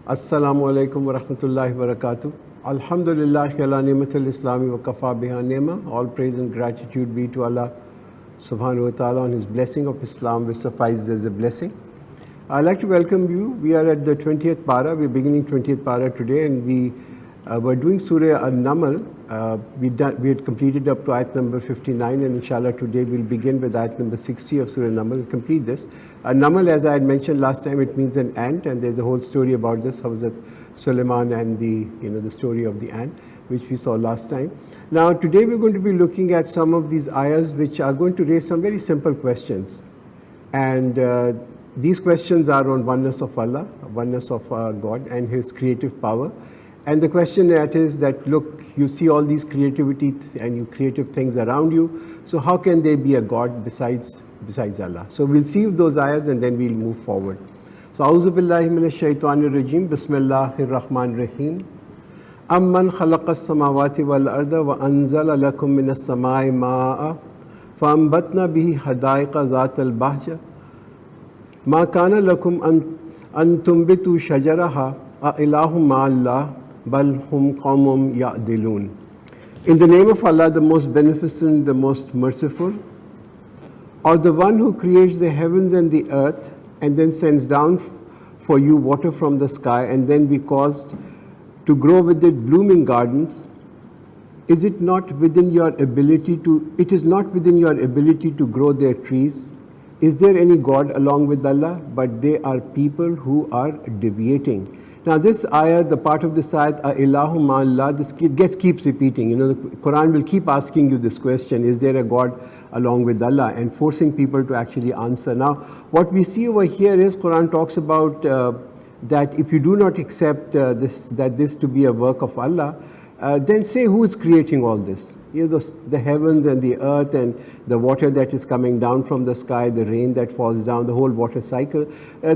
Assalamu alaikum wa rahmatullahi wa barakatuh. Alhamdulillah ala ni'matil islami wa kafa biha ni'ma. All praise and gratitude be to Allah subhanahu wa ta'ala on his blessing of Islam, which suffices as a blessing. I'd like to welcome you. We are at the 20th para. We're beginning 20th para today, and we were doing Surah An-Naml. We had completed up to ayat number 59, and inshallah today we'll begin with ayat number 60 of Surah Naml. We'll complete this. Naml, as I had mentioned last time, it means an ant, and there's a whole story about this, Hazrat Suleiman and the story of the ant, which we saw last time. Now today we're going to be looking at some of these ayahs which are going to raise some very simple questions. And these questions are on oneness of Allah, oneness of God and His creative power. And the question that is that, look, you see all these creativity and you creative things around you, so how can there be a God besides Allah? So we'll see those ayahs and then we'll move forward. So, A'udhu billahi minash shaitanir rajim, Bismillahir Rahmanir Rahim. Amman khalaqas samawati wal arda wa anzala lakum minas samai ma'a fa'ambatna bihi hadaiqa zatal bahja ma kana lakum an tumbitu shajaraha a ilahum ma'allah bal hum qawmum ya'dilun. In the name of Allah, the most beneficent, the most merciful, or the one who creates the heavens and the earth and then sends down for you water from the sky and then be caused to grow with it blooming gardens, is it not within your ability to grow their trees? Is there any God along with Allah? But they are people who are deviating. Now this ayah, the part of this ayah, Ilahu ma'allah, this keeps repeating. The Quran will keep asking you this question, is there a God along with Allah? And forcing people to actually answer. Now what we see over here is Quran talks about that if you do not accept this to be a work of Allah, then say who is creating all this? The heavens and the earth and the water that is coming down from the sky, the rain that falls down, the whole water cycle.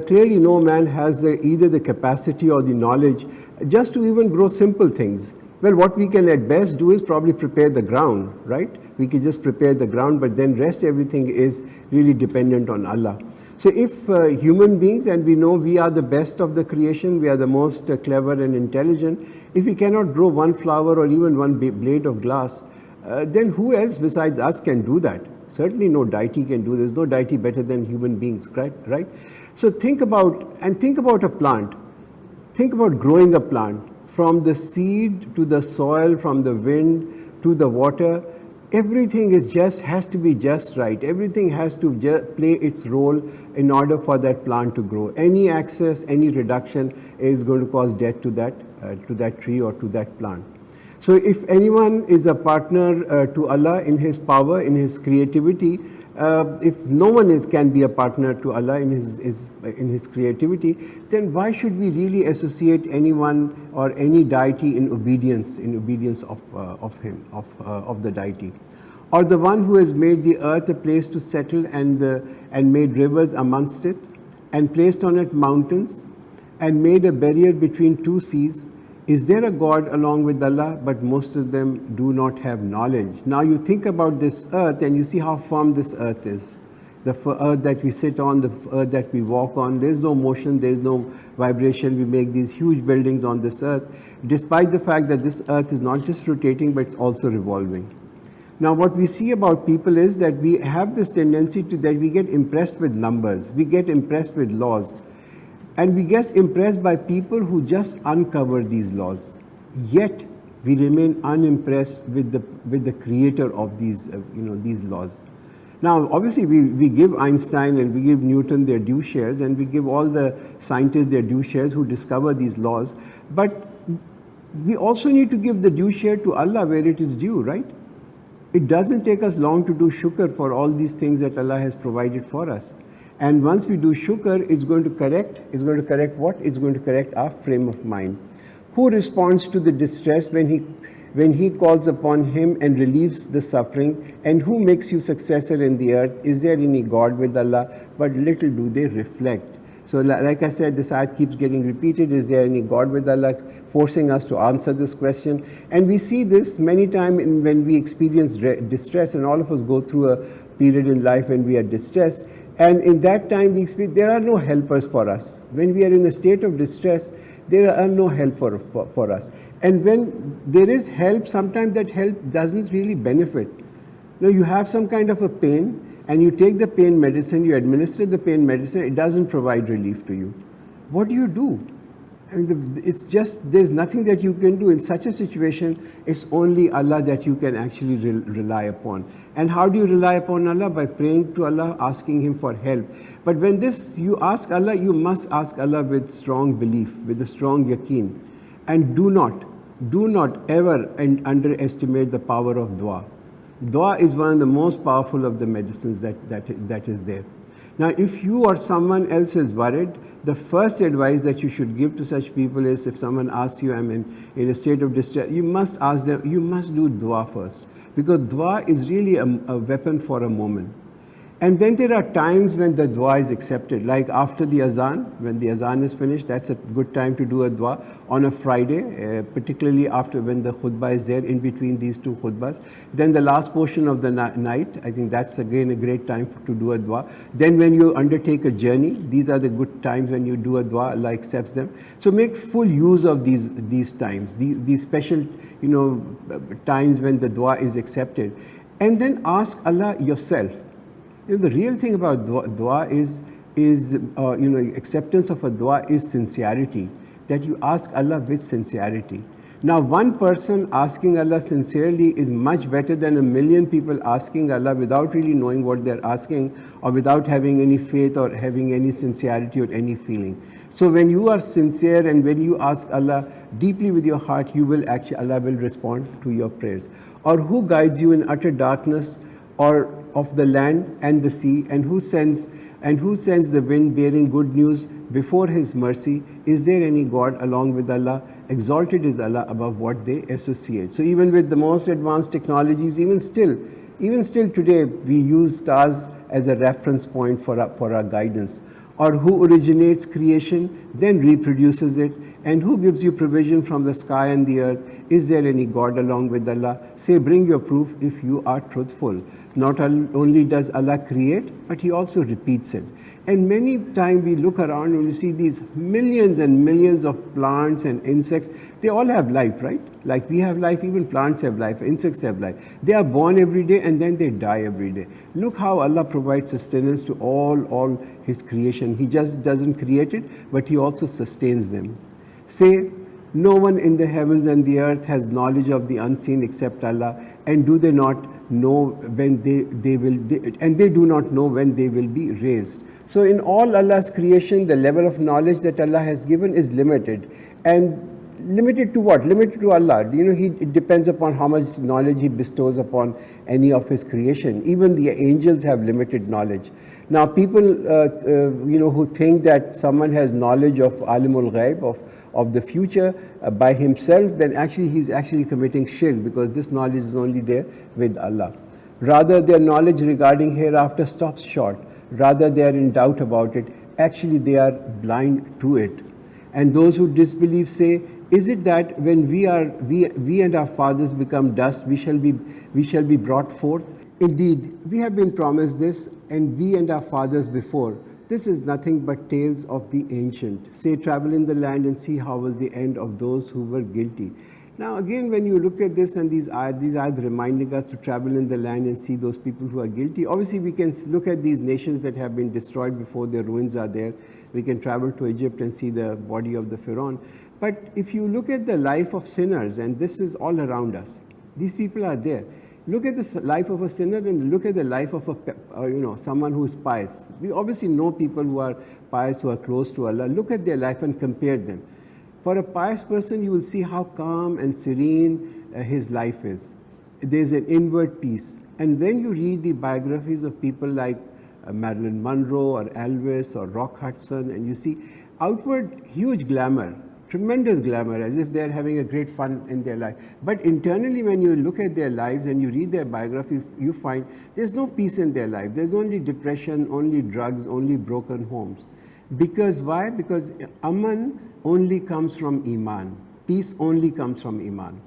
Clearly no man has either the capacity or the knowledge just to even grow simple things. Well, what we can at best do is probably prepare the ground, right? We can just prepare the ground, but then rest everything is really dependent on Allah. So if human beings, and we know we are the best of the creation, we are the most clever and intelligent, if we cannot grow one flower or even one blade of glass, then who else besides us can do that? Certainly no deity can do this. No deity better than human beings, right? So think about a plant. Think about growing a plant from the seed to the soil, from the wind to the water. Everything has to be just right. Everything has to play its role in order for that plant to grow. Any excess, any reduction is going to cause death to that tree or to that plant. So if anyone is a partner to Allah in His power, in His creativity, if no one can be a partner to Allah in His creativity, then why should we really associate anyone or any deity in obedience of Him, of the deity? Or the one who has made the earth a place to settle and made rivers amongst it, and placed on it mountains, and made a barrier between two seas. Is there a God along with Allah? But most of them do not have knowledge. Now you think about this earth and you see how firm this earth is. The earth that we sit on, the earth that we walk on, there's no motion, there's no vibration. We make these huge buildings on this earth, despite the fact that this earth is not just rotating, but it's also revolving. Now what we see about people is that we have this tendency that we get impressed with numbers, we get impressed with laws. And we get impressed by people who just uncover these laws. Yet we remain unimpressed with the creator of these laws. Now, obviously, we give Einstein and we give Newton their due shares, and we give all the scientists their due shares who discover these laws. But we also need to give the due share to Allah where it is due, right? It doesn't take us long to do shukr for all these things that Allah has provided for us. And once we do shukr, it's going to correct what? It's going to correct our frame of mind. Who responds to the distress when he calls upon Him and relieves the suffering? And who makes you successor in the earth? Is there any God with Allah? But little do they reflect. So like I said, this ayat keeps getting repeated. Is there any God with Allah? Forcing us to answer this question. And we see this many times when we experience distress, and all of us go through a period in life when we are distressed. And in that time, we experience there are no helpers for us. When we are in a state of distress, there are no help for us. And when there is help, sometimes that help doesn't really benefit. Now you have some kind of a pain and you take the pain medicine, you administer the pain medicine, it doesn't provide relief to you. What do? I mean, it's just, there's nothing that you can do in such a situation. It's only Allah that you can actually rely upon. And how do you rely upon Allah? By praying to Allah, asking Him for help. But when you ask Allah, you must ask Allah with strong belief, with a strong yaqeen. And do not ever underestimate the power of dua. Dua is one of the most powerful of the medicines that is there. Now, if you or someone else is worried, the first advice that you should give to such people is, if someone asks you, I'm in a state of distress, you must ask them, you must do dua first. Because dua is really a weapon for a moment. And then there are times when the dua is accepted, like after the azan, when the azan is finished, that's a good time to do a dua on a Friday, particularly after when the khutbah is there, in between these two khutbahs. Then the last portion of the night, I think that's again a great time to do a dua. Then when you undertake a journey, these are the good times when you do a dua, Allah accepts them. So make full use of these times, these special, times when the dua is accepted. And then ask Allah yourself. The real thing about dua is acceptance of a dua is sincerity, that you ask Allah with sincerity. Now, one person asking Allah sincerely is much better than a million people asking Allah without really knowing what they're asking, or without having any faith or having any sincerity or any feeling. So when you are sincere and when you ask Allah deeply with your heart, Allah will respond to your prayers. Or who guides you in utter darkness or of the land and the sea, and who sends the wind bearing good news before His mercy? Is there any God along with Allah? Exalted is Allah above what they associate. So even with the most advanced technologies, even still today, we use stars as a reference point for our guidance. Or who originates creation, then reproduces it, and who gives you provision from the sky and the earth? Is there any God along with Allah? Say, bring your proof if you are truthful. Not only does Allah create, but He also repeats it. And many times we look around and we see these millions and millions of plants and insects. They all have life, right? Like we have life, even plants have life, insects have life. They are born every day and then they die every day. Look how Allah provides sustenance to all His creation. He just doesn't create it, but He also sustains them. Say, no one in the heavens and the earth has knowledge of the unseen except Allah, and do they not know when they do not know when they will be raised. So in all Allah's creation, the level of knowledge that Allah has given is limited. And limited to what? Limited to Allah. It depends upon how much knowledge He bestows upon any of His creation. Even the angels have limited knowledge. Now people, who think that someone has knowledge of alimul ghaib, of the future by himself, then actually he's actually committing shirk, because this knowledge is only there with Allah. Rather, their knowledge regarding hereafter stops short. Rather, they are in doubt about it. Actually, they are blind to it. And those who disbelieve say, is it that when we and our fathers become dust, we shall be brought forth? Indeed, we have been promised this, and we and our fathers before. This is nothing but tales of the ancient. Say, travel in the land and see how was the end of those who were guilty. Now again, when you look at this, and these ayat reminding us to travel in the land and see those people who are guilty. Obviously, we can look at these nations that have been destroyed before their ruins are there. We can travel to Egypt and see the body of the Pharaoh. But if you look at the life of sinners, and this is all around us, these people are there. Look at the life of a sinner and look at the life of someone who is pious. We obviously know people who are pious, who are close to Allah. Look at their life and compare them. For a pious person, you will see how calm and serene his life is. There's an inward peace. And when you read the biographies of people like Marilyn Monroe or Elvis or Rock Hudson, and you see outward huge glamour, tremendous glamour, as if they're having a great fun in their life. But internally, when you look at their lives and you read their biography, you find there's no peace in their life. There's only depression, only drugs, only broken homes. Because why? Because aman only comes from iman. Peace only comes from iman.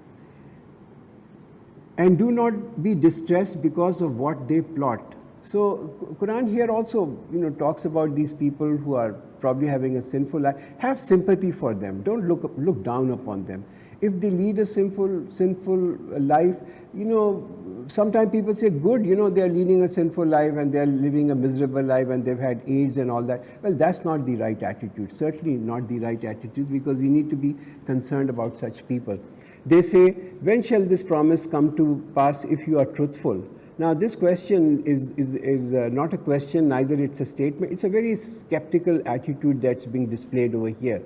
And do not be distressed because of what they plot. So Quran here also, talks about these people who are probably having a sinful life. Have sympathy for them. Don't look down upon them. If they lead a sinful life, sometimes people say, good, they are leading a sinful life and they are living a miserable life and they've had AIDS and all that. Well, that's not the right attitude. Certainly not the right attitude, because we need to be concerned about such people. They say, when shall this promise come to pass if you are truthful? Now, this question is not a question, neither it's a statement. It's a very skeptical attitude that's being displayed over here.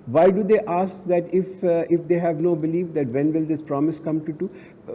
Why do they ask that if they have no belief, that when will this promise come to?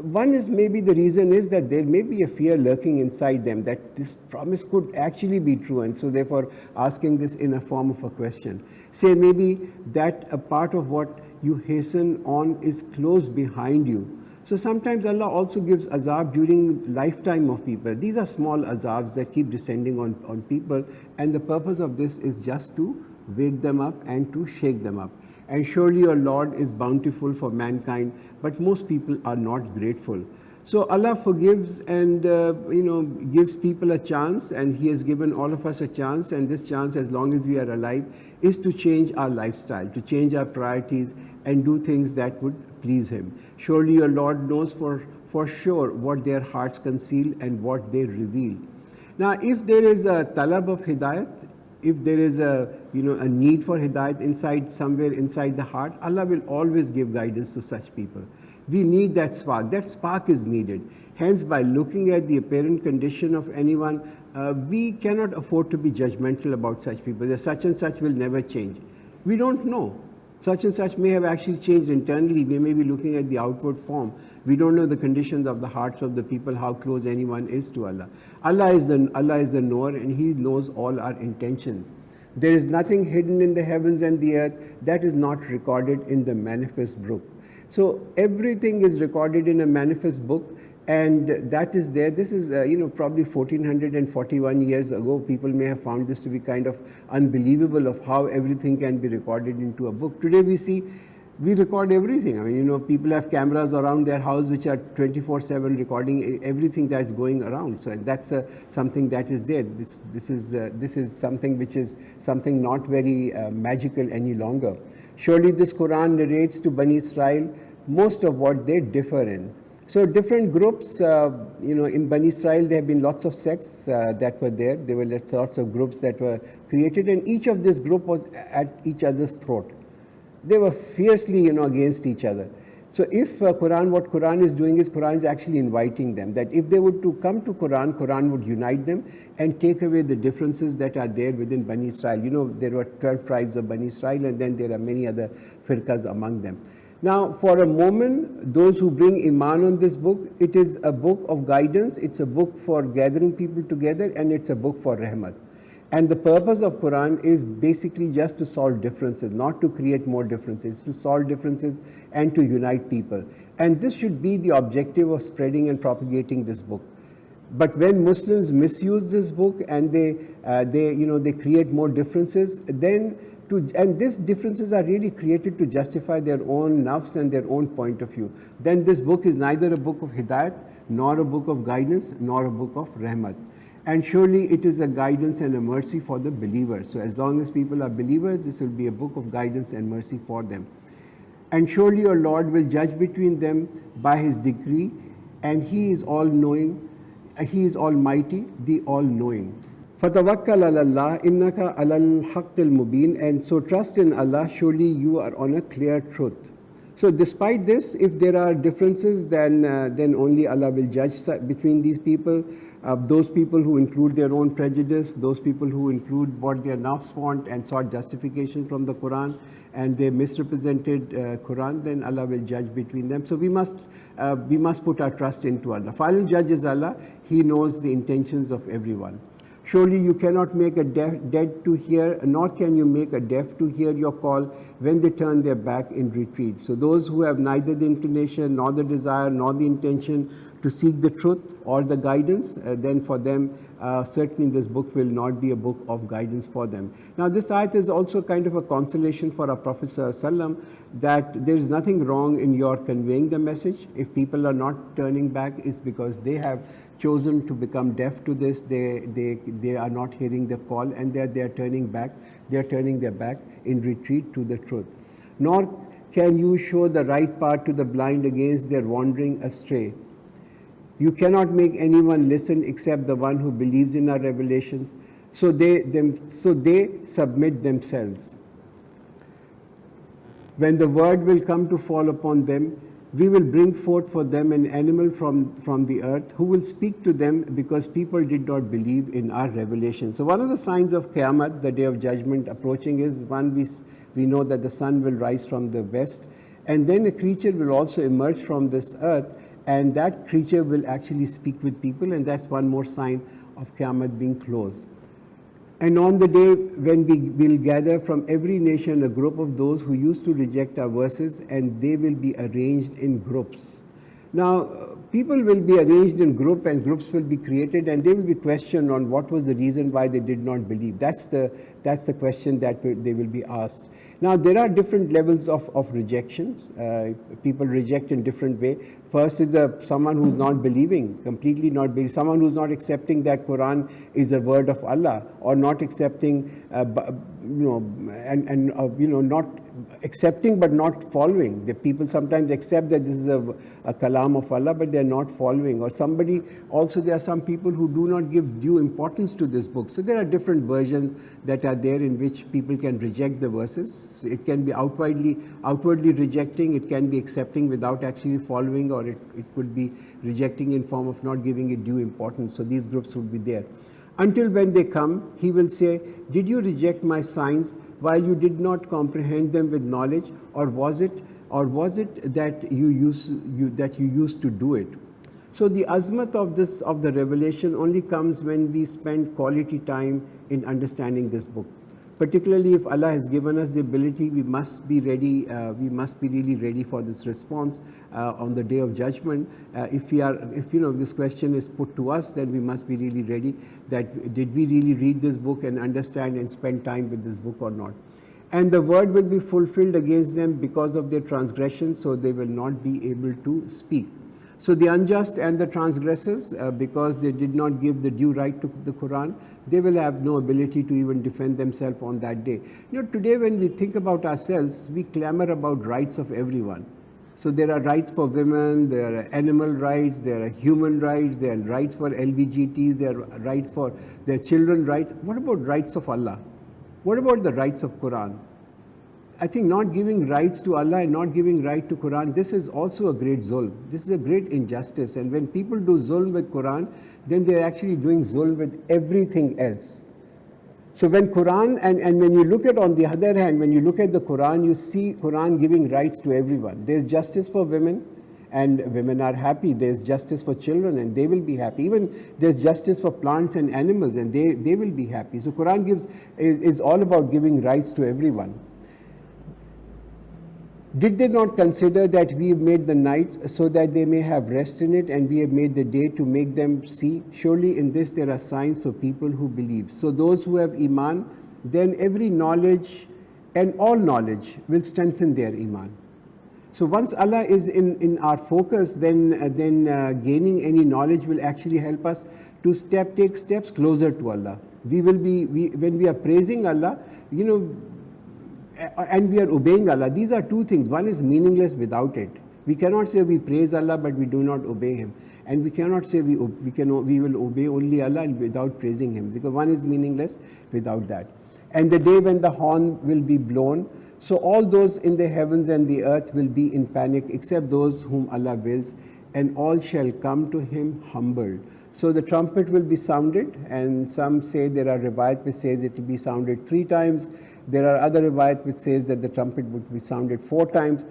One is, maybe the reason is that there may be a fear lurking inside them that this promise could actually be true, and so therefore asking this in a form of a question. Say maybe that a part of what you hasten on is close behind you. So sometimes Allah also gives azab during lifetime of people. These are small azabs that keep descending on people, and the purpose of this is just to wake them up and to shake them up. And surely your Lord is bountiful for mankind, but most people are not grateful. So Allah forgives and gives people a chance, and He has given all of us a chance, and this chance, as long as we are alive, is to change our lifestyle, to change our priorities and do things that would please Him. Surely your Lord knows for sure what their hearts conceal and what they reveal. Now, if there is a talab of hidayat, if there is a need for hidayat somewhere inside the heart, Allah will always give guidance to such people. We need that spark. That spark is needed. Hence, by looking at the apparent condition of anyone, we cannot afford to be judgmental about such people. That such and such will never change. We don't know. Such and such may have actually changed internally. We may be looking at the outward form. We don't know the conditions of the hearts of the people, how close anyone is to Allah. Allah is the knower, and He knows all our intentions. There is nothing hidden in the heavens and the earth that is not recorded in the manifest book. So everything is recorded in a manifest book, and that is there. This is, probably 1441 years ago. People may have found this to be kind of unbelievable, of how everything can be recorded into a book. Today we record everything. I mean, people have cameras around their house which are 24/7 recording everything that's going around. So that's something that is there. This is something which is something not very magical any longer. Surely this Quran narrates to Bani Israel most of what they differ in. So different groups, in Bani Israel there have been lots of sects that were there. There were lots of groups that were created, and each of this group was at each other's throat. They were fiercely, against each other. So if what Quran is doing is, Quran is actually inviting them, that if they were to come to Quran would unite them and take away the differences that are there within Bani Israel. There were 12 tribes of Bani Israel, and then there are many other firqas among them. Now, for a moment, those who bring Iman on this book, it is a book of guidance, it's a book for gathering people together, and it's a book for rahmat. And the purpose of Quran is basically just to solve differences, not to create more differences, to solve differences and to unite people. And this should be the objective of spreading and propagating this book. But when Muslims misuse this book and they create more differences, and these differences are really created to justify their own nafs and their own point of view, then this book is neither a book of hidayat, nor a book of guidance, nor a book of rahmat. And surely it is a guidance and a mercy for the believers. So as long as people are believers, this will be a book of guidance and mercy for them. And surely your Lord will judge between them by His decree, and He is all-knowing, He is almighty, the all-knowing. فَتَوَكَّلْ عَلَى اللَّهِ إِنَّكَ عَلَى الْحَقِّ الْمُبِينِ. And so trust in Allah, surely you are on a clear truth. So despite this, if there are differences, then only Allah will judge between these people. Those people who include their own prejudice, those people who include what their nafs want and sought justification from the Quran, and they misrepresented Quran, then Allah will judge between them. So we must put our trust into Allah. Final judge is Allah. He knows the intentions of everyone. Surely you cannot make a dead to hear, nor can you make a deaf to hear your call when they turn their back in retreat. So those who have neither the inclination, nor the desire, nor the intention to seek the truth or the guidance, then for them, certainly this book will not be a book of guidance for them. Now, this ayat is also kind of a consolation for our Prophet ﷺ, that there is nothing wrong in your conveying the message. If people are not turning back, it's because they have chosen to become deaf to this. They are not hearing the call, and they are turning back. They are turning their back in retreat to the truth. Nor can you show the right path to the blind against their wandering astray. You cannot make anyone listen except the one who believes in our revelations. So they submit themselves. When the word will come to fall upon them, we will bring forth for them an animal from the earth who will speak to them, because people did not believe in our revelation. So one of the signs of Qiyamah, the day of judgment approaching, is one, we know that the sun will rise from the west, and then a creature will also emerge from this earth, and that creature will actually speak with people, and that's one more sign of Qiyamah being close. And on the day when we will gather from every nation a group of those who used to reject our verses, and they will be arranged in groups. Now, people will be arranged in groups, and groups will be created, and they will be questioned on what was the reason why they did not believe. That's the question that they will be asked. Now, there are different levels of rejections. People reject in different way. First is someone who's not believing, completely not believing, someone who's not accepting that Quran is a word of Allah, or not accepting, not accepting but not following. The people sometimes accept that this is a kalam of Allah, but they're not following. Or there are some people who do not give due importance to this book. So there are different versions that are there in which people can reject the verses. It can be outwardly rejecting, it can be accepting without actually following, or it could be rejecting in form of not giving it due importance. So these groups would be there. Until when they come, he will say, did you reject my signs while you did not comprehend them with knowledge, or was it that you used to do it? So the azmat of the revelation only comes when we spend quality time in understanding this book. Particularly if Allah has given us the ability, we must be ready. We must be really ready for this response on the day of judgment. If this question is put to us, then we must be really ready. That did we really read this book and understand and spend time with this book or not? And the word will be fulfilled against them because of their transgression, so they will not be able to speak. So the unjust and the transgressors, because they did not give the due right to the Quran, they will have no ability to even defend themselves on that day. Today when we think about ourselves, we clamor about rights of everyone. So there are rights for women, there are animal rights, there are human rights, there are rights for LGBTs, there are rights for their children rights. What about rights of Allah? What about the rights of Quran? I think not giving rights to Allah and not giving right to Quran, this is also a great zulm. This is a great injustice. And when people do zulm with Quran, then they're actually doing zulm with everything else. So when Quran, and when you look at, on the other hand, when you look at the Quran, you see Quran giving rights to everyone. There's justice for women, and women are happy. There's justice for children, and they will be happy. Even there's justice for plants and animals, and they will be happy. So Quran is all about giving rights to everyone. Did they not consider that we have made the night so that they may have rest in it, and we have made the day to make them see? Surely in this there are signs for people who believe. So those who have Iman, then every knowledge and all knowledge will strengthen their Iman. So once Allah is in our focus, then gaining any knowledge will actually help us to take steps closer to Allah. When we are praising Allah, and we are obeying Allah. These are two things. One is meaningless without it. We cannot say we praise Allah but we do not obey Him, and we cannot say we will obey only Allah without praising Him, because one is meaningless without that. And the day when the horn will be blown, so all those in the heavens and the earth will be in panic except those whom Allah wills, and all shall come to Him humbled. So the trumpet will be sounded, and some say, there are riwayat which says it will be sounded 3 times. There are other riwayat which says that the trumpet would be sounded 4 times.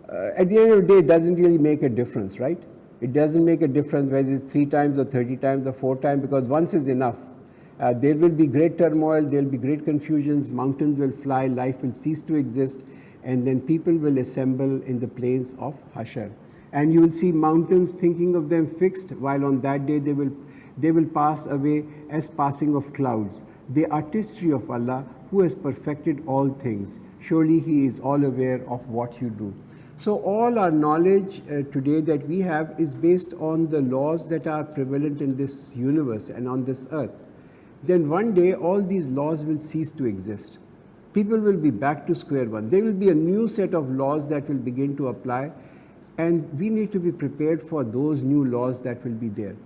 At the end of the day, it doesn't really make a difference, right? It doesn't make a difference whether it's 3 times or 30 times or 4 times, because once is enough. There will be great turmoil, there will be great confusions, mountains will fly, life will cease to exist, and then people will assemble in the plains of Hashar. And you will see mountains thinking of them fixed, while on that day they will pass away as passing of clouds. The artistry of Allah, who has perfected all things. Surely He is all aware of what you do. So all our knowledge today that we have is based on the laws that are prevalent in this universe and on this earth. Then one day all these laws will cease to exist. People will be back to square one. There will be a new set of laws that will begin to apply, and we need to be prepared for those new laws that will be there.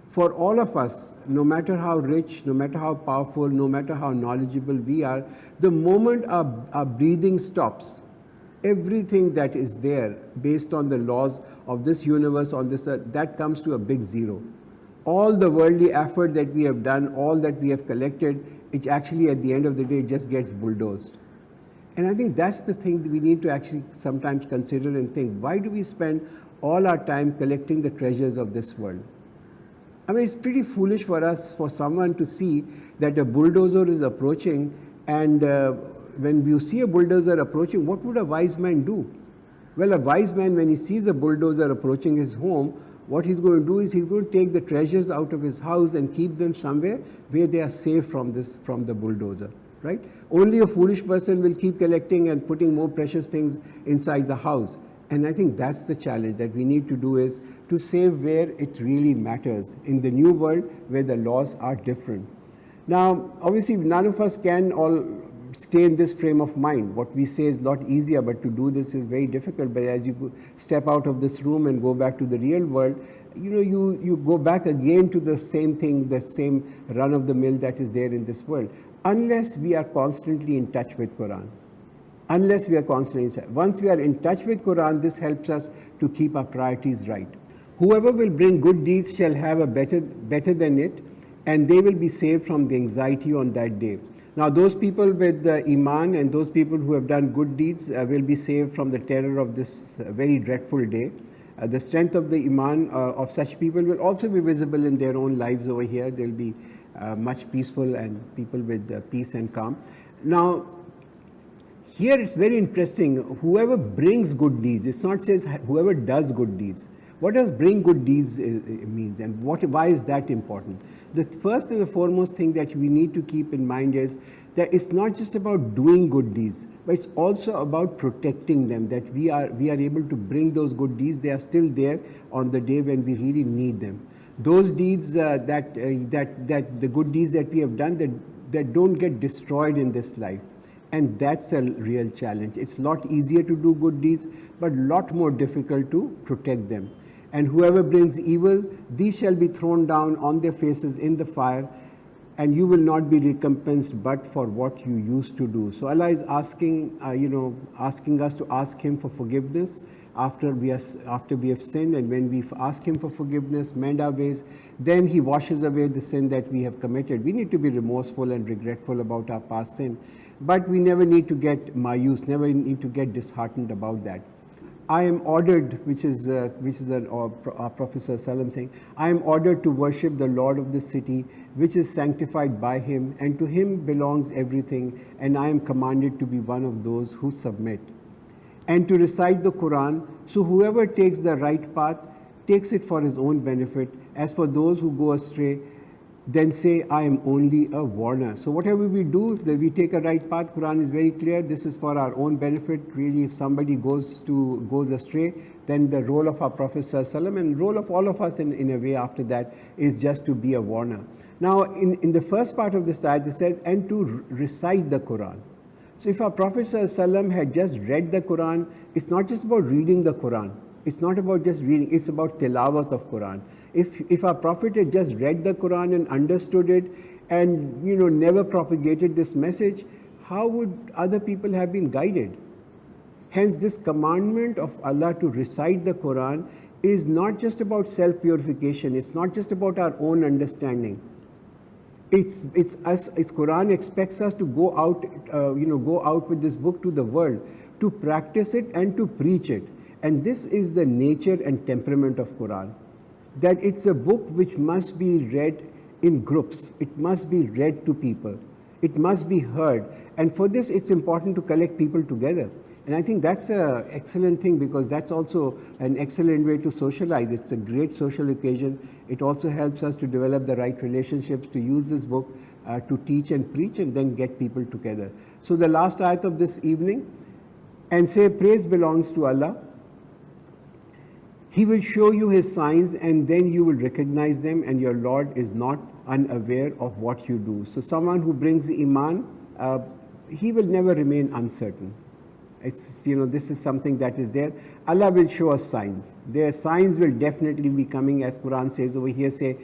For all of us, no matter how rich, no matter how powerful, no matter how knowledgeable we are, the moment our breathing stops, everything that is there based on the laws of this universe, on this earth, that comes to a big zero. All the worldly effort that we have done, all that we have collected, it actually at the end of the day just gets bulldozed. And I think that's the thing that we need to actually sometimes consider and think, why do we spend all our time collecting the treasures of this world? I mean, it's pretty foolish for us, for someone to see that a bulldozer is approaching, and when you see a bulldozer approaching, what would a wise man do? Well, a wise man, when he sees a bulldozer approaching his home, what he's going to do is he's going to take the treasures out of his house and keep them somewhere where they are safe from the bulldozer, right? Only a foolish person will keep collecting and putting more precious things inside the house. And I think that's the challenge that we need to do, is to save where it really matters in the new world where the laws are different. Now, obviously, none of us can all stay in this frame of mind. What we say is a lot easier, but to do this is very difficult. But as you step out of this room and go back to the real world, you go back again to the same thing, the same run of the mill that is there in this world, unless we are constantly in touch with Quran. Unless we are constantly, once we are in touch with Quran, this helps us to keep our priorities right. Whoever will bring good deeds shall have a better than it, and they will be saved from the anxiety on that day. Now, those people with Iman and those people who have done good deeds will be saved from the terror of this very dreadful day. The strength of the Iman of such people will also be visible in their own lives over here. They'll be much peaceful and people with peace and calm. Now, here it's very interesting. Whoever brings good deeds, it's not says whoever does good deeds. What does bring good deeds means, and why is that important? The first and the foremost thing that we need to keep in mind is that it's not just about doing good deeds, but it's also about protecting them, that we are able to bring those good deeds. They are still there on the day when we really need them. Those deeds that the good deeds that we have done, that don't get destroyed in this life. And that's a real challenge. It's a lot easier to do good deeds, but a lot more difficult to protect them. And whoever brings evil, these shall be thrown down on their faces in the fire, and you will not be recompensed but for what you used to do. So Allah is asking us to ask Him for forgiveness after we have sinned, and when we ask Him for forgiveness, mend our ways, then He washes away the sin that we have committed. We need to be remorseful and regretful about our past sin, but we never need to get mayus, never need to get disheartened about that. I am ordered, which is our Prophet ﷺ saying, I am ordered to worship the Lord of this city, which is sanctified by Him, and to Him belongs everything, and I am commanded to be one of those who submit. And to recite the Quran, so whoever takes the right path takes it for his own benefit. As for those who go astray, then say, I am only a warner. So whatever we do, if we take a right path, Quran is very clear, this is for our own benefit. Really, if somebody goes astray, then the role of our Prophet ﷺ and role of all of us in a way after that is just to be a warner. Now, in the first part of this ayat, it says, and to recite the Quran. So if our Prophet ﷺ had just read the Quran, it's not just about reading the Quran. It's not about just reading, it's about tilawat of Quran. If our Prophet had just read the Quran and understood it and never propagated this message, how would other people have been guided? Hence, this commandment of Allah to recite the Quran is not just about self-purification, it's not just about our own understanding. It's Quran expects us to go out with this book to the world, to practice it and to preach it. And this is the nature and temperament of Quran, that it's a book which must be read in groups. It must be read to people. It must be heard. And for this, it's important to collect people together. And I think that's an excellent thing, because that's also an excellent way to socialize. It's a great social occasion. It also helps us to develop the right relationships, to use this book to teach and preach and then get people together. So the last ayat of this evening, and say, praise belongs to Allah. He will show you His signs and then you will recognize them, and your Lord is not unaware of what you do. So someone who brings Iman, he will never remain uncertain. It's, this is something that is there. Allah will show us signs. Their signs will definitely be coming, as Quran says over here, say,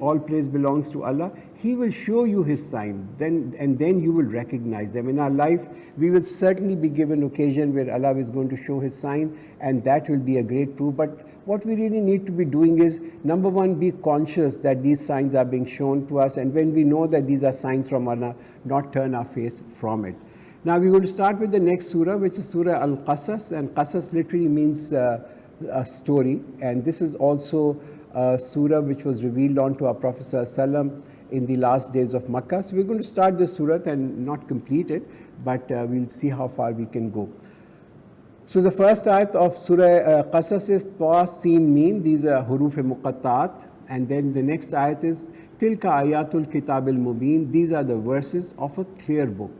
all praise belongs to Allah. He will show you His sign, and then you will recognize them. In our life, we will certainly be given occasion where Allah is going to show His sign, and that will be a great proof. But what we really need to be doing is, number one, be conscious that these signs are being shown to us, and when we know that these are signs from Allah, not turn our face from it. Now we're going to start with the next surah, which is Surah Al-Qasas, and Qasas literally means a story, and this is also a surah which was revealed onto our Prophet ﷺ in the last days of Makkah. So we're going to start this surah and not complete it, but we'll see how far we can go. So the first ayat of Surah Qasas is Ta, Sin, Mim. These are huruf muqatta'at, and then the next ayat is Tilka ayatul kitab al-mubin. These are the verses of a clear book.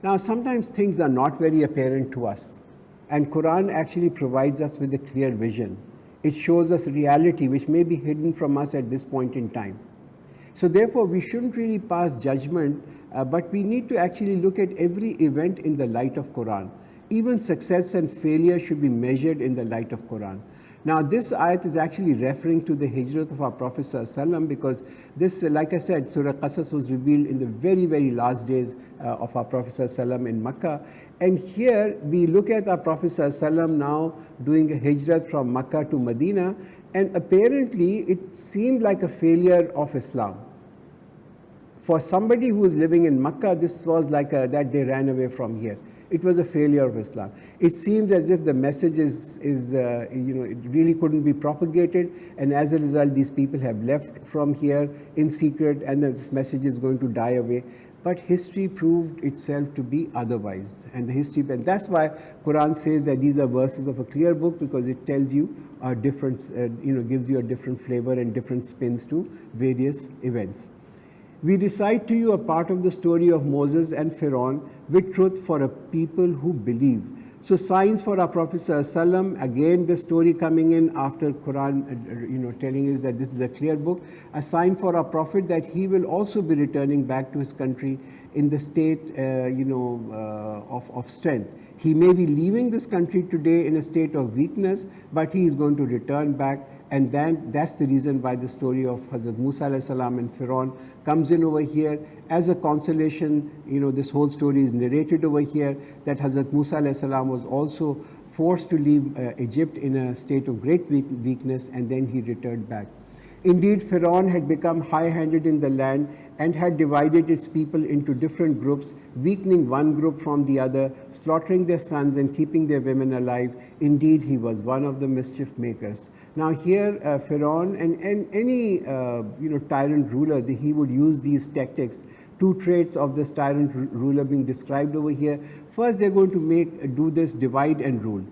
Now, sometimes things are not very apparent to us, and Quran actually provides us with a clear vision. It shows us reality which may be hidden from us at this point in time. So therefore, we shouldn't really pass judgment, but we need to actually look at every event in the light of Quran. Even success and failure should be measured in the light of Quran. Now, this ayat is actually referring to the hijrat of our Prophet ﷺ, because this, like I said, Surah Qasas was revealed in the very, very last days of our Prophet ﷺ in Makkah. And here we look at our Prophet ﷺ now doing a hijrat from Makkah to Medina, and apparently it seemed like a failure of Islam. For somebody who was living in Makkah, this was like that they ran away from here. It was a failure of Islam. It seems as if the message it really couldn't be propagated, and as a result, these people have left from here in secret, and this message is going to die away. But history proved itself to be otherwise, and that's why Quran says that these are verses of a clear book, because it tells you a different, gives you a different flavor and different spins to various events. We recite to you a part of the story of Moses and Pharaoh with truth for a people who believe. So signs for our Prophet ﷺ, again the story coming in after Quran, telling us that this is a clear book, a sign for our Prophet that he will also be returning back to his country in the state, of strength. He may be leaving this country today in a state of weakness, but he is going to return back. And then that's the reason why the story of Hazrat Musa alayhi salam and Pharaoh comes in over here as a consolation. This whole story is narrated over here that Hazrat Musa alayhi salam was also forced to leave Egypt in a state of great weakness, and then he returned back. Indeed, Pharaoh had become high-handed in the land and had divided its people into different groups, weakening one group from the other, slaughtering their sons and keeping their women alive. Indeed, he was one of the mischief makers. Now here, Pharaoh and any tyrant ruler, he would use these tactics. Two traits of this tyrant ruler being described over here. First, they're going to do this divide and rule.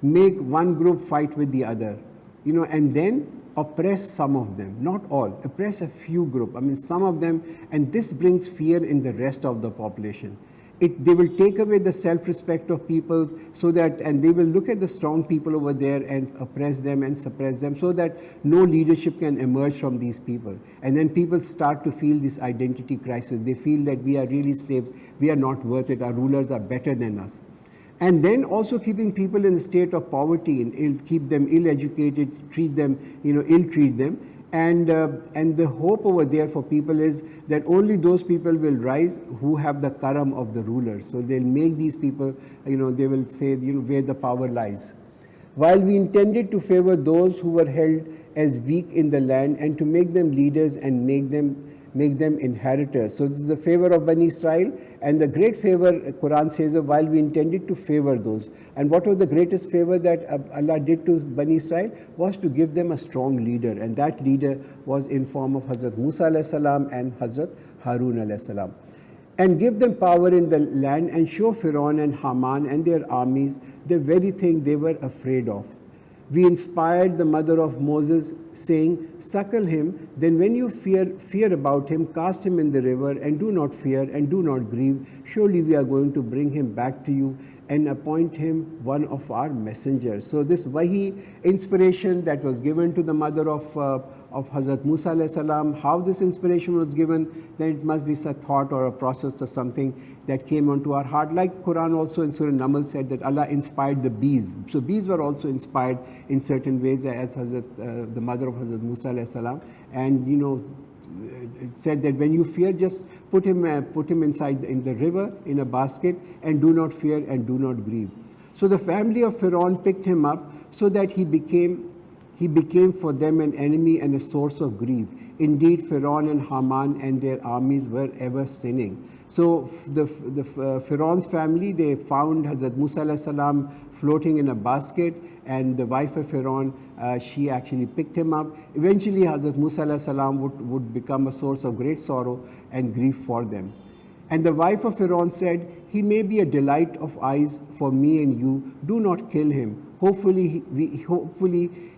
Make one group fight with the other, and then oppress some of them, not all, oppress a few group, some of them, and this brings fear in the rest of the population. They will take away the self-respect of people and they will look at the strong people over there and oppress them and suppress them, so that no leadership can emerge from these people. And then people start to feel this identity crisis. They feel that we are really slaves, we are not worth it, our rulers are better than us. And then also keeping people in a state of poverty and keep them ill-educated, treat them, ill-treat them. And the hope over there for people is that only those people will rise who have the karam of the rulers. So they'll make these people, they will say, where the power lies. While we intended to favor those who were held as weak in the land and to make them leaders and make them inheritors. So this is a favor of Bani Israel, and the great favor, Quran says, while we intended to favor those. And what was the greatest favor that Allah did to Bani Israel was to give them a strong leader, and that leader was in form of Hazrat Musa alayhi salam and Hazrat Harun alayhi salam. and give them power in the land, and show Pharaoh and Haman and their armies the very thing they were afraid of. We inspired the mother of Moses, saying, Suckle him, then when you fear about him, cast him in the river, and do not fear, and do not grieve. Surely we are going to bring him back to you, and appoint him one of our messengers. So this wahi inspiration that was given to the mother of Hazrat Musa alayhi salam, how this inspiration was given, then it must be a thought or a process or something that came onto our heart. Like Quran also in Surah Naml said that Allah inspired the bees. So bees were also inspired in certain ways as the mother of Hazrat Musa alayhi salam. And it said that when you fear, just put him inside in the river in a basket, and do not fear and do not grieve. So the family of Pharaoh picked him up, so that he became for them an enemy and a source of grief. Indeed, Pharaoh and Haman and their armies were ever sinning. So the Pharaoh's family, they found Hazrat Musa alayhi salam floating in a basket, and the wife of Pharaoh, she actually picked him up. Eventually, Hazrat Musa alayhi salam would become a source of great sorrow and grief for them. And the wife of Pharaoh said, He may be a delight of eyes for me and you. Do not kill him. Hopefully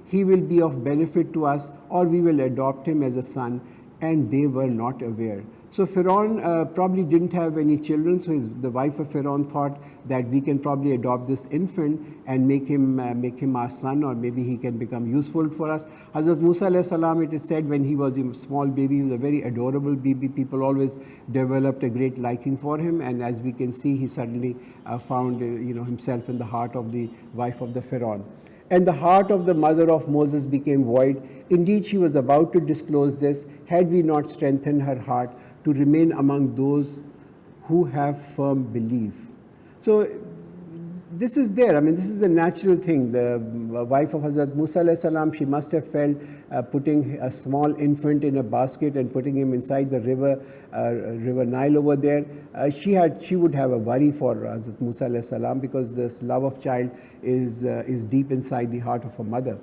he will be of benefit to us, or we will adopt him as a son. And they were not aware. So Pharaoh probably didn't have any children, so the wife of Pharaoh thought that we can probably adopt this infant and make him our son, or maybe he can become useful for us. Hazrat Musa alayhi salam, it is said, when he was a small baby, he was a very adorable baby. People always developed a great liking for him, and as we can see, he suddenly found himself in the heart of the wife of the Pharaoh. And the heart of the mother of Moses became void. Indeed, she was about to disclose this, had we not strengthened her heart to remain among those who have firm belief. So this is there. I mean, this is a natural thing. The wife of Hazrat Musa alayhi salam, she must have felt putting a small infant in a basket and putting him inside the river Nile over there. She would have a worry for Hazrat Musa alayhi salam, because this love of child is deep inside the heart of a mother.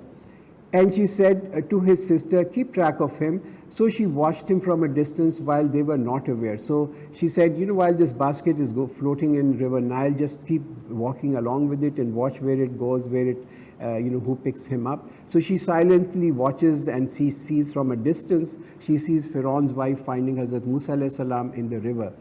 And she said to his sister, keep track of him. So she watched him from a distance while they were not aware. So she said, while this basket is floating in River Nile, just keep walking along with it and watch where it goes, where it, who picks him up. So she silently watches, and she sees from a distance, she sees Pharaoh's wife finding Hazrat Musa alayhi salam in the river.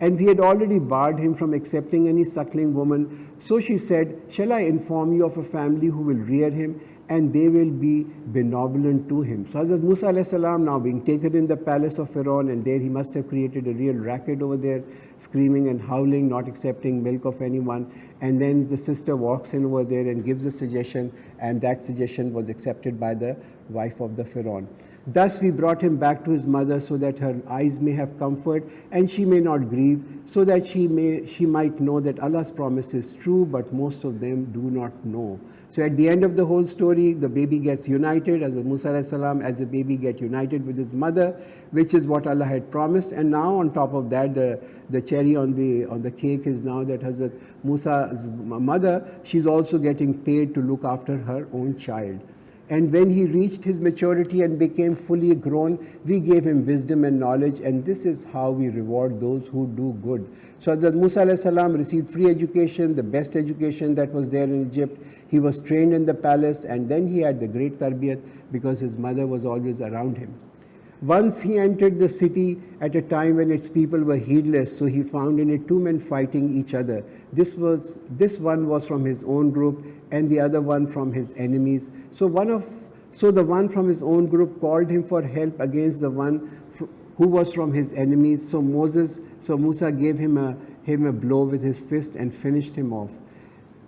And we had already barred him from accepting any suckling woman. So she said, shall I inform you of a family who will rear him, and they will be benevolent to him. So Hazrat Musa alayhi salam now being taken in the palace of Pharaoh, and there he must have created a real racket over there, screaming and howling, not accepting milk of anyone. And then the sister walks in over there and gives a suggestion, and that suggestion was accepted by the wife of the Pharaoh. Thus we brought him back to his mother, so that her eyes may have comfort, and she may not grieve, so that she might know that Allah's promise is true, but most of them do not know. So at the end of the whole story, the baby gets united, as Musa alayhi salam, as a baby get united with his mother, which is what Allah had promised. And now on top of that, the cherry on the cake is now that Hazrat Musa's mother, she's also getting paid to look after her own child. And when he reached his maturity and became fully grown, we gave him wisdom and knowledge, and this is how we reward those who do good. So Hazrat Musa alayhi salam received free education, the best education that was there in Egypt. He was trained in the palace, and then he had the great tarbiyat because his mother was always around him. Once he entered the city at a time when its people were heedless, so he found in it two men fighting each other. This one was from his own group, and the other one from his enemies. So the one from his own group called him for help against the one who was from his enemies. So Musa gave him a blow with his fist and finished him off.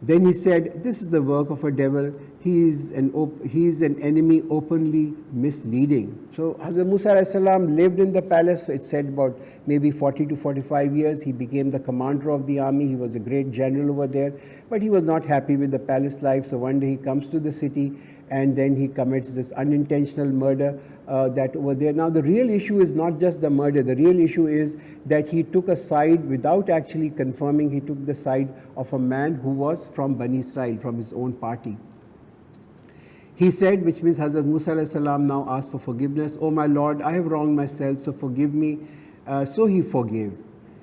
Then he said, this is the work of a devil. He is an enemy openly misleading. So Hazrat Musa alayhi salam lived in the palace, it said about maybe 40 to 45 years. He became the commander of the army. He was a great general over there, but he was not happy with the palace life. So one day he comes to the city, and then he commits this unintentional murder that over there. Now the real issue is not just the murder. The real issue is that he took a side without actually confirming. He took the side of a man who was from Bani Israel, from his own party. He said, which means Hazrat Musa alayhi salam now asked for forgiveness. Oh my Lord, I have wronged myself, so forgive me. So he forgave.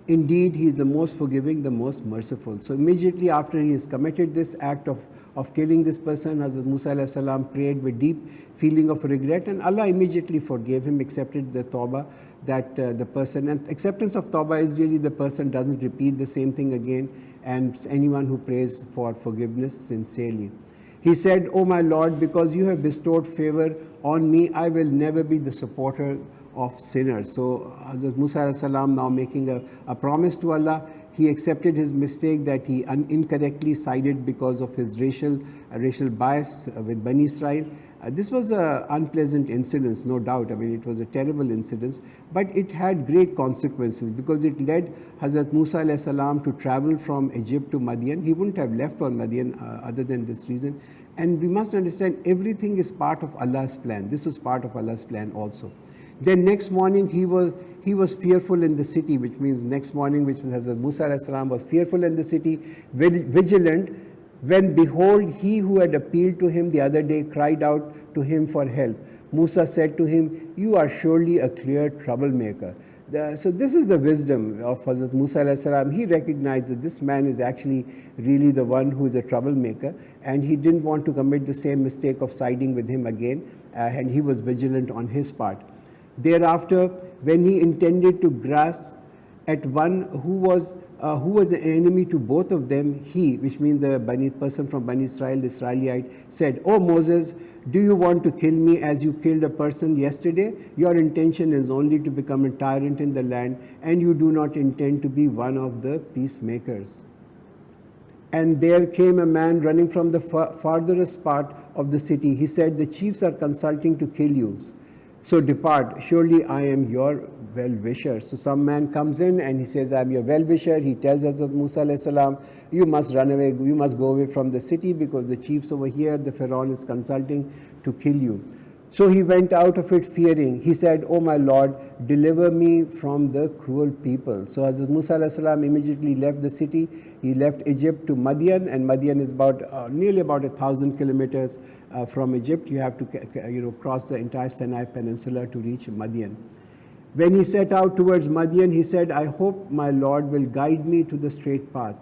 Indeed, he is the most forgiving, the most merciful. So immediately after he has committed this act of killing this person, Hazrat Musa alayhi salam prayed with deep feeling of regret, and Allah immediately forgave him, accepted the tawbah that the person, and acceptance of tawbah is really the person doesn't repeat the same thing again, and anyone who prays for forgiveness sincerely. He said, "O my Lord, because you have bestowed favor on me, I will never be the supporter of sinners." So Hazrat Musa alayhi salam now making a promise to Allah. He accepted his mistake that he incorrectly sided because of his racial bias with Bani Israel. This was an unpleasant incident, no doubt. I mean, it was a terrible incident, but it had great consequences because it led Hazrat Musa alayhi salam to travel from Egypt to Madian. He wouldn't have left for Madian other than this reason. And we must understand everything is part of Allah's plan. This was part of Allah's plan also. Then next morning he was fearful in the city, which means next morning, which was Hazrat Musa alayhi salam was fearful in the city, vigilant, when behold he who had appealed to him the other day cried out to him for help. Musa said to him, "You are surely a clear troublemaker." So this is the wisdom of Hazrat Musa alayhi salam. He recognized that this man is actually really the one who is a troublemaker, and he didn't want to commit the same mistake of siding with him again, and he was vigilant on his part. Thereafter, when he intended to grasp at one who was an enemy to both of them, he, which means the person from Bani Israel, the Israelite, said, "O Moses, do you want to kill me as you killed a person yesterday? Your intention is only to become a tyrant in the land, and you do not intend to be one of the peacemakers." And there came a man running from the farthest part of the city. He said, "The chiefs are consulting to kill you. So depart, surely I am your well-wisher." So some man comes in and he says, "I am your well-wisher." He tells Hazrat Musa alayhi salam, "You must run away, you must go away from the city because the chiefs over here, the Pharaoh is consulting to kill you." So he went out of it fearing. He said, "O my Lord, deliver me from the cruel people." So Hazrat Musa alayhi salam immediately left the city. He left Egypt to Madian, and Madian is nearly about 1,000 kilometers from Egypt. You have to cross the entire Sinai Peninsula to reach Madian. When he set out towards Madian, he said, "I hope my Lord will guide me to the straight path."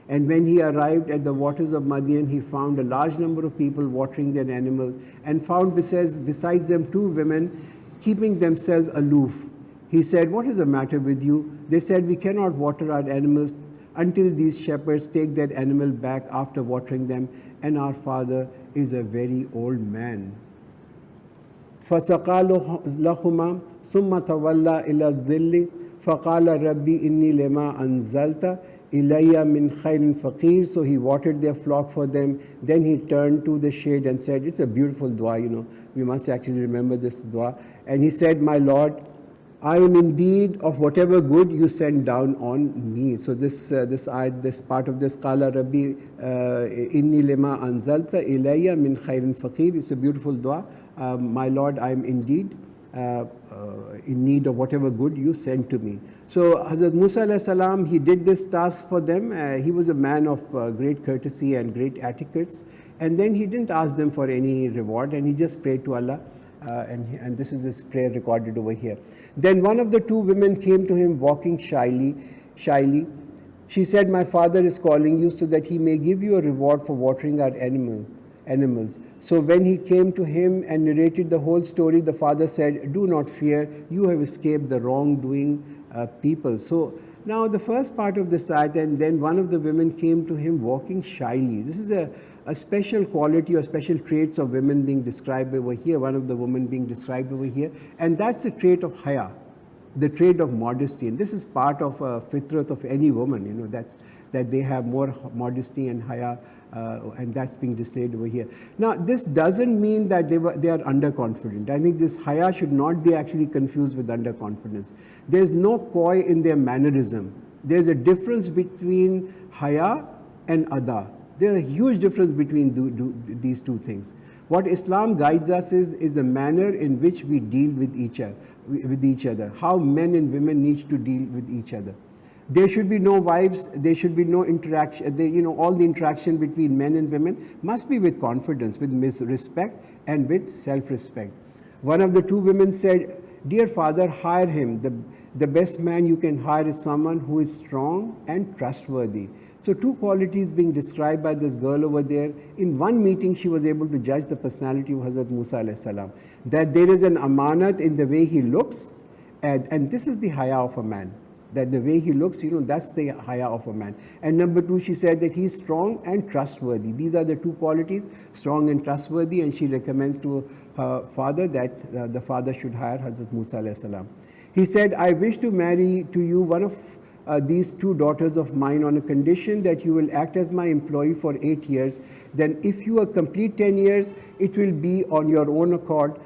And when he arrived at the waters of Madian, he found a large number of people watering their animals, and found besides them 2 women keeping themselves aloof. He said, "What is the matter with you?" They said, "We cannot water our animals until these shepherds take their animal back after watering them, and our father is a very old man." فَسَقَى لَهُمَا ثُمَّ تَوَلَّى إِلَى الظِّلِّ فَقَالَ رَبِّ إِنِّي لِمَا أَنزَلْتَ إِلَيَّ مِنْ خَيْرٍ فَقِيرٌ. So he watered their flock for them. Then he turned to the shade and said, it's a beautiful dua, we must actually remember this dua. And he said, "My Lord, I am indeed of whatever good you send down on me." So this part of this Qala Rabbi inni lima anzalta ilayya min khairin faqir, it's a beautiful dua. My Lord, I am indeed in need of whatever good you send to me. So Hazrat Musa alayhi salam, he did this task for them. He was a man of great courtesy and great etiquettes, and then he didn't ask them for any reward, and he just prayed to Allah. And this is his prayer recorded over here. Then one of the 2 women came to him walking shyly. She said, "My father is calling you so that he may give you a reward for watering our animals." So when he came to him and narrated the whole story, the father said, "Do not fear, you have escaped the wrongdoing people." So now the first part of this ayat, and then one of the women came to him walking shyly. This is a special quality or special traits of women being described over here, one of the women being described over here, and that's the trait of haya, the trait of modesty. And this is part of fitrat of any woman, that they have more modesty and haya, and that's being displayed over here. Now this doesn't mean that they are underconfident. I think this haya should not be actually confused with underconfidence. There's no coy in their mannerism. There's a difference between haya and ada. There is a huge difference between these 2 things. What Islam guides us is the manner in which we deal with each other, how men and women need to deal with each other. There should be no vibes, there should be no interaction, all the interaction between men and women must be with confidence, with respect, and with self-respect. One of the 2 women said, dear father, hire him. The best man you can hire is someone who is strong and trustworthy. So two qualities being described by this girl over there. In one meeting, she was able to judge the personality of Hazrat Musa alayhi salam. That there is an amanat in the way he looks, and this is the haya of a man. That the way he looks, that's the haya of a man. And number two, she said that he's strong and trustworthy. These are the two qualities, strong and trustworthy, and she recommends to her father that the father should hire Hazrat Musa alayhi salam. He said, I wish to marry to you one of these two daughters of mine on a condition that you will act as my employee for 8 years. Then if you are complete 10 years, it will be on your own accord.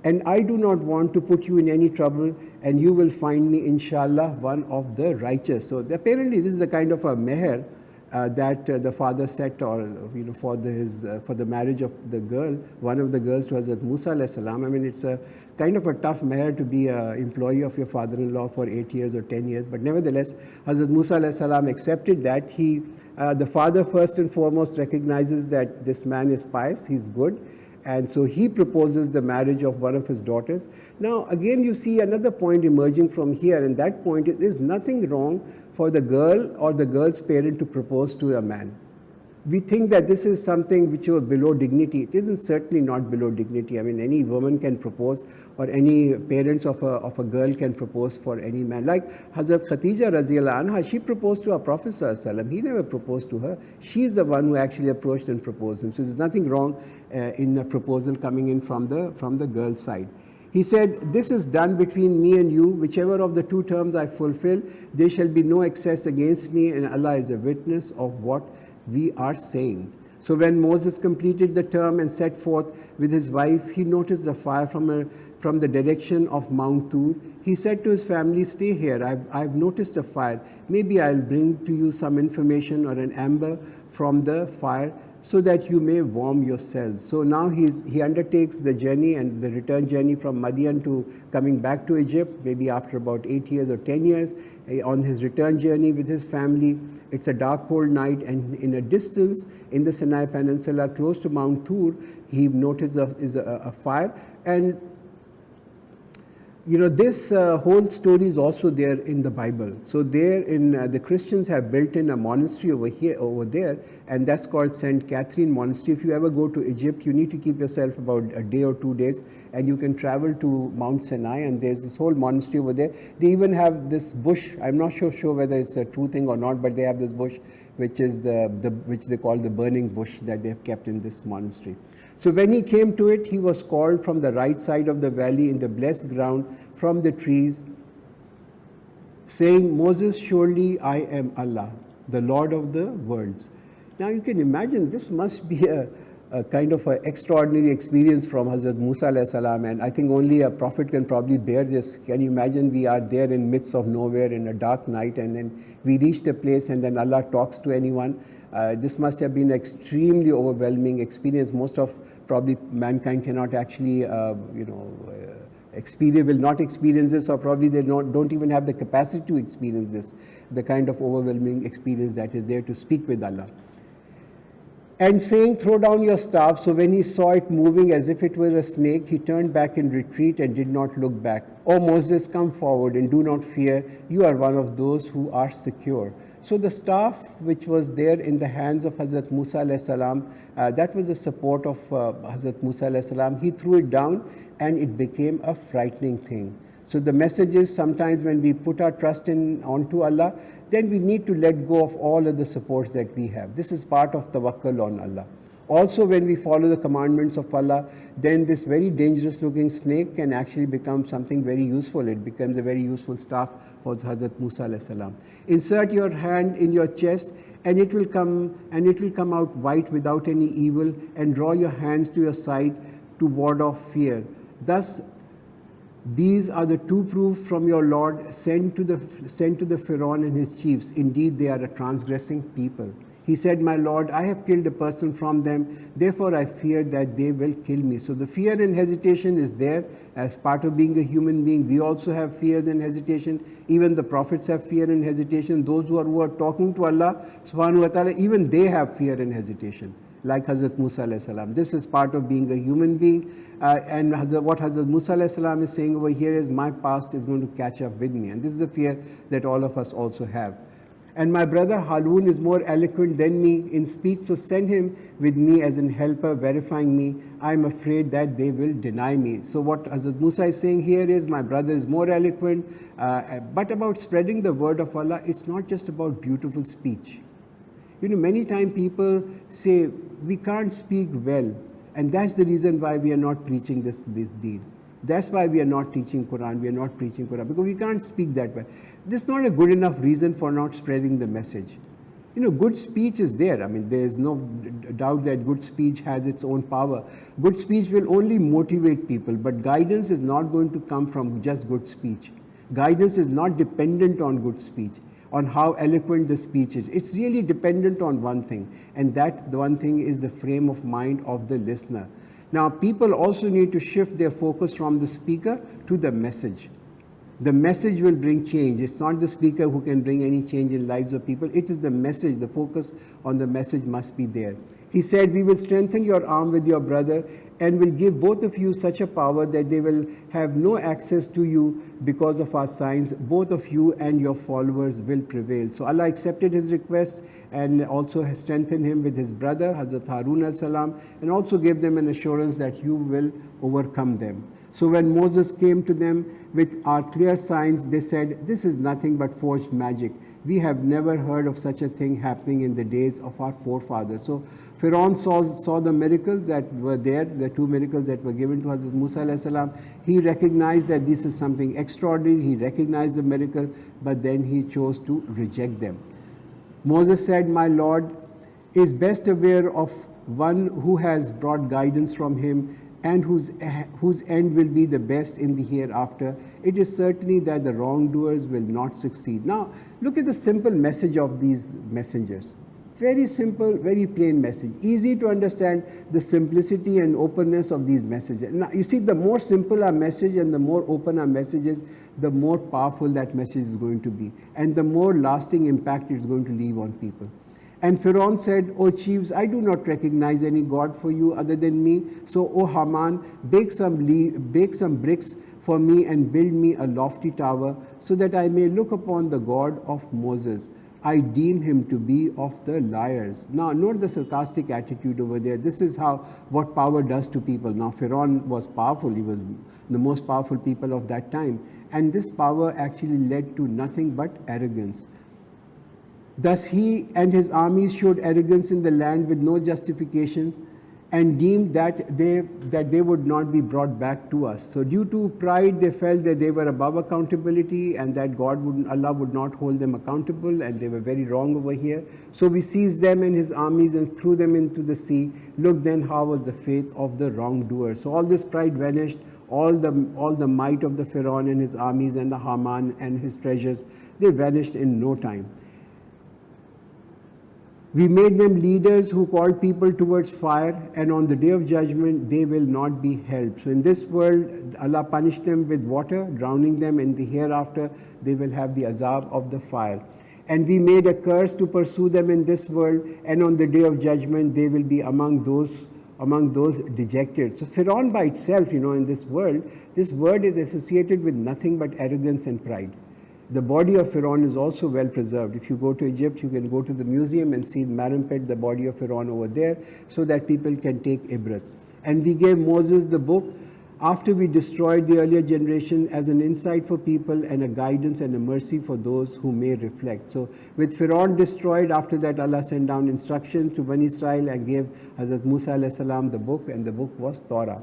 And I do not want to put you in any trouble, and you will find me, inshallah, one of the righteous. So apparently this is the kind of a meher that the father set, or for the marriage of the girl, one of the girls, to Hazrat Musa alayhi salam. I mean, it's a kind of a tough meher to be an employee of your father-in-law for 8 years or 10 years. But nevertheless, Hazrat Musa alayhi salam accepted that. The father first and foremost recognizes that this man is pious, he's good. And so he proposes the marriage of one of his daughters. Now, again, you see another point emerging from here, and that point is there's nothing wrong for the girl or the girl's parent to propose to a man. We think that this is something which was below dignity. It isn't, certainly not below dignity. I mean, any woman can propose, or any parents of a girl can propose for any man. Like Hazrat Khatija Raziyallahu Anha, she proposed to our Prophet Sallallahu Alaihi Wasallam. He never proposed to her. She's the one who actually approached and proposed him. So there's nothing wrong in a proposal coming in from the girl's side. He said, this is done between me and you. Whichever of the two terms I fulfill, there shall be no excess against me, and Allah is a witness of what we are saying. So when Moses completed the term and set forth with his wife, he noticed the fire from the direction of Mount Tur. He said to his family, stay here, I've noticed a fire. Maybe I'll bring to you some information or an amber from the fire, so that you may warm yourselves. So now he undertakes the journey, and the return journey from Madian to coming back to Egypt, maybe after about 8 years or 10 years. On his return journey with his family, it's a dark, cold night, and in a distance in the Sinai Peninsula, close to Mount Tur, he noticed a fire. And this whole story is also there in the Bible. So there the Christians have built in a monastery over there, and that's called St. Catherine Monastery. If you ever go to Egypt, you need to keep yourself about a day or 2 days, and you can travel to Mount Sinai, and there's this whole monastery over there. They even have this bush. I'm not sure whether it's a true thing or not, but they have this bush which is which they call the burning bush, that they've kept in this monastery. So when he came to it, he was called from the right side of the valley in the blessed ground from the trees, saying, Moses, surely I am Allah, the Lord of the worlds. Now you can imagine this must be a kind of an extraordinary experience from Hazrat Musa alayhi salam, and I think only a prophet can probably bear this. Can you imagine, we are there in midst of nowhere in a dark night, and then we reached a place, and then Allah talks to anyone. This must have been an extremely overwhelming experience. Most of probably mankind cannot actually, will not experience this, or probably they don't even have the capacity to experience this, the kind of overwhelming experience that is there to speak with Allah. And saying, throw down your staff. So when he saw it moving as if it were a snake, he turned back in retreat and did not look back. O Moses, come forward and do not fear. You are one of those who are secure. So the staff which was there in the hands of Hazrat Musa alayhi salam, that was the support of Hazrat Musa alayhi salam. He threw it down, and it became a frightening thing. So the message is, sometimes when we put our trust onto Allah, then we need to let go of all of the supports that we have. This is part of tawakkul on Allah. Also, when we follow the commandments of Allah, then this very dangerous looking snake can actually become something very useful. It becomes a very useful staff for Hazrat Musa alayhi salam. Insert your hand in your chest, and it will come out white without any evil, and draw your hands to your side to ward off fear. Thus, these are the two proofs from your Lord sent to the Pharaoh and his chiefs. Indeed, they are a transgressing people. He said, my Lord, I have killed a person from them, therefore I fear that they will kill me. So the fear and hesitation is there as part of being a human being. We also have fears and hesitation. Even the prophets have fear and hesitation. Those who are talking to Allah subhanahu wa ta'ala, even they have fear and hesitation. like Hazrat Musa alayhi salam. This is part of being a human being. And what Hazrat Musa alayhi salam is saying over here is, my past is going to catch up with me. And this is a fear that all of us also have. And my brother Harun is more eloquent than me in speech, so send him with me as an helper, verifying me. I am afraid that they will deny me. So what Hazrat Musa is saying here is, my brother is more eloquent, but about spreading the word of Allah, it's not just about beautiful speech. You know, many times people say, we can't speak well, and that's the reason why we are not preaching this deen. That's why we are not teaching Quran, we are not preaching Quran, because we can't speak that way. This is not a good enough reason for not spreading the message. You know, good speech is there. I mean, there is no doubt that good speech has its own power. Good speech will only motivate people, but guidance is not going to come from just good speech. Guidance is not dependent on good speech, on how eloquent the speech is. It's really dependent on one thing, and that the one thing is the frame of mind of the listener. Now, people also need to shift their focus from the speaker to the message. The message will bring change. It's not the speaker who can bring any change in lives of people. It is the message. The focus on the message must be there. He said, we will strengthen your arm with your brother and will give both of you such a power that they will have no access to you because of our signs. Both of you and your followers will prevail. So Allah accepted his request and also has strengthened him with his brother, Hazrat Harun al-Salam, and also gave them an assurance that you will overcome them. So when Moses came to them with our clear signs, they said, this is nothing but forged magic. We have never heard of such a thing happening in the days of our forefathers. So Pharaoh saw the miracles that were there, the two miracles that were given to Hazrat Musa alayhi salam. He recognized that this is something extraordinary. He recognized the miracle, but then he chose to reject them. Moses said, my Lord is best aware of one who has brought guidance from him and whose end will be the best in the hereafter. It is certainly that the wrongdoers will not succeed. Now, look at the simple message of these messengers. Very simple, very plain message. Easy to understand the simplicity and openness of these messages. Now, you see, the more simple our message and the more open our message is, the more powerful that message is going to be, and the more lasting impact it's going to leave on people. And Pharaoh said, O chiefs, I do not recognize any God for you other than me. So, O Haman, bake some bricks for me and build me a lofty tower so that I may look upon the God of Moses. I deem him to be of the liars. Now, note the sarcastic attitude over there. This is what power does to people. Now, Pharaoh was powerful. He was the most powerful people of that time. And this power actually led to nothing but arrogance. Thus he and his armies showed arrogance in the land with no justifications and deemed that they would not be brought back to us. So due to pride, they felt that they were above accountability and that Allah would not hold them accountable, and they were very wrong over here. So we seized them and his armies and threw them into the sea. Look then how was the fate of the wrongdoers. So all this pride vanished. All the might of the Pharaoh and his armies and the Haman and his treasures, they vanished in no time. We made them leaders who called people towards fire, and on the day of judgment they will not be helped. So in this world, Allah punished them with water, drowning them, and the hereafter they will have the azab of the fire. And we made a curse to pursue them in this world, and on the day of judgment they will be among those dejected. So Pharaoh by itself, in this word is associated with nothing but arrogance and pride. The body of Pharaoh is also well preserved. If you go to Egypt, you can go to the museum and see Marimpet, the body of Pharaoh over there, so that people can take ibrat. And we gave Moses the book after we destroyed the earlier generation as an insight for people and a guidance and a mercy for those who may reflect. So with Pharaoh destroyed, after that Allah sent down instructions to Bani Israel and gave Hazrat Musa alayhi salam the book, and the book was Torah.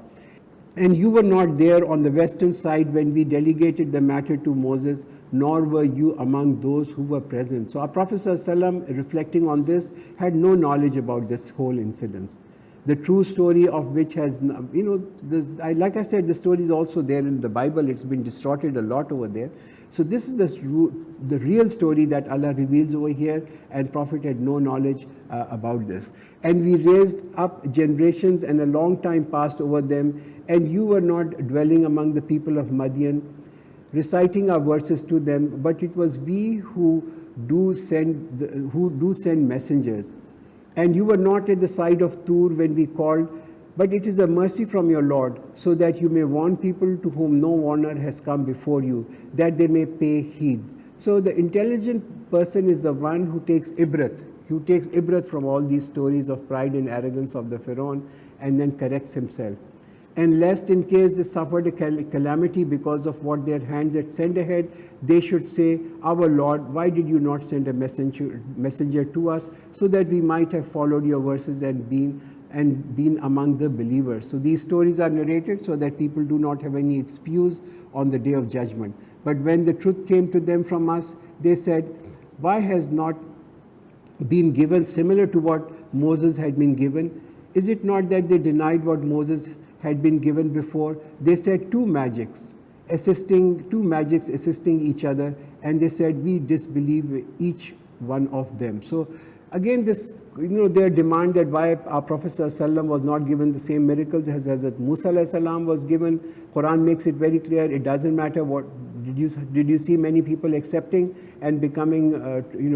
And you were not there on the western side when we delegated the matter to Moses, nor were you among those who were present. So our Prophet ﷺ, reflecting on this, had no knowledge about this whole incident. The true story of which has, like I said, the story is also there in the Bible. It's been distorted a lot over there. So this is the real story that Allah reveals over here, and Prophet had no knowledge about this. And we raised up generations, and a long time passed over them, and you were not dwelling among the people of Madian, reciting our verses to them, but it was we who do send messengers. And you were not at the side of Tur when we called, but it is a mercy from your Lord, so that you may warn people to whom no warner has come before you, that they may pay heed. So the intelligent person is the one who takes ibrat from all these stories of pride and arrogance of the Pharaoh, and then corrects himself. And lest in case they suffered a calamity because of what their hands had sent ahead, they should say, our Lord, why did you not send a messenger to us, so that we might have followed your verses and been among the believers. So these stories are narrated so that people do not have any excuse on the day of judgment. But when the truth came to them from us, they said, why has not been given similar to what Moses had been given? Is it not that they denied what Moses had been given before? They said two magics assisting each other, and they said, we disbelieve each one of them. So again, this, their demand that why our Prophet ﷺ was not given the same miracles as Hazrat Musa ﷺ was given. Quran makes it very clear, it doesn't matter what. Did you see many people accepting and becoming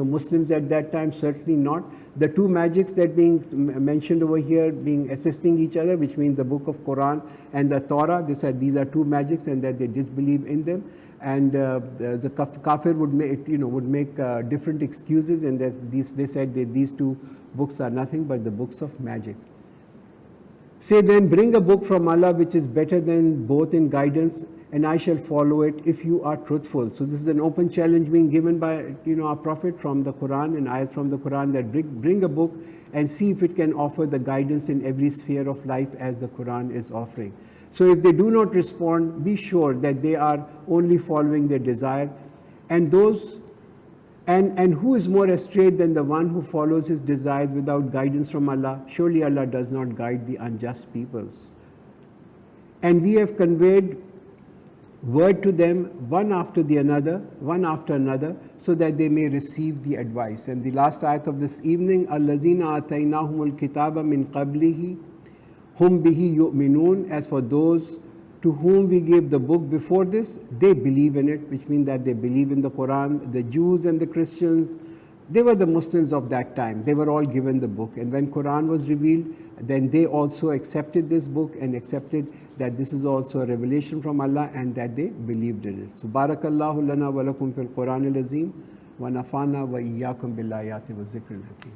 Muslims at that time? Certainly not. The two magics that being mentioned over here, being assisting each other, which means the book of Quran and the Torah, they said these are two magics and that they disbelieve in them. And the kafir would make different excuses, and that they said that these two books are nothing but the books of magic. Say then, bring a book from Allah which is better than both in guidance, and I shall follow it if you are truthful. So this is an open challenge being given by our Prophet from the Quran, and ayat from the Quran, that bring a book and see if it can offer the guidance in every sphere of life as the Quran is offering. So if they do not respond, be sure that they are only following their desire, and who is more astray than the one who follows his desires without guidance from Allah? Surely Allah does not guide the unjust peoples. And we have conveyed word to them one after another, so that they may receive the advice. And the last ayat of this evening, Allazina ataynahumul kitaba min qablihi hum bihi yu'minun. As for those to whom we gave the book before this, they believe in it, which means that they believe in the Quran. The Jews and the Christians, they were the Muslims of that time. They were all given the book. And when Quran was revealed, then they also accepted this book and accepted that this is also a revelation from Allah, and that they believed in it. So barakallahu lana wa lakum fil Quran al-Azim wa nafana wa iyyakum bil ayati wa zikril hakim.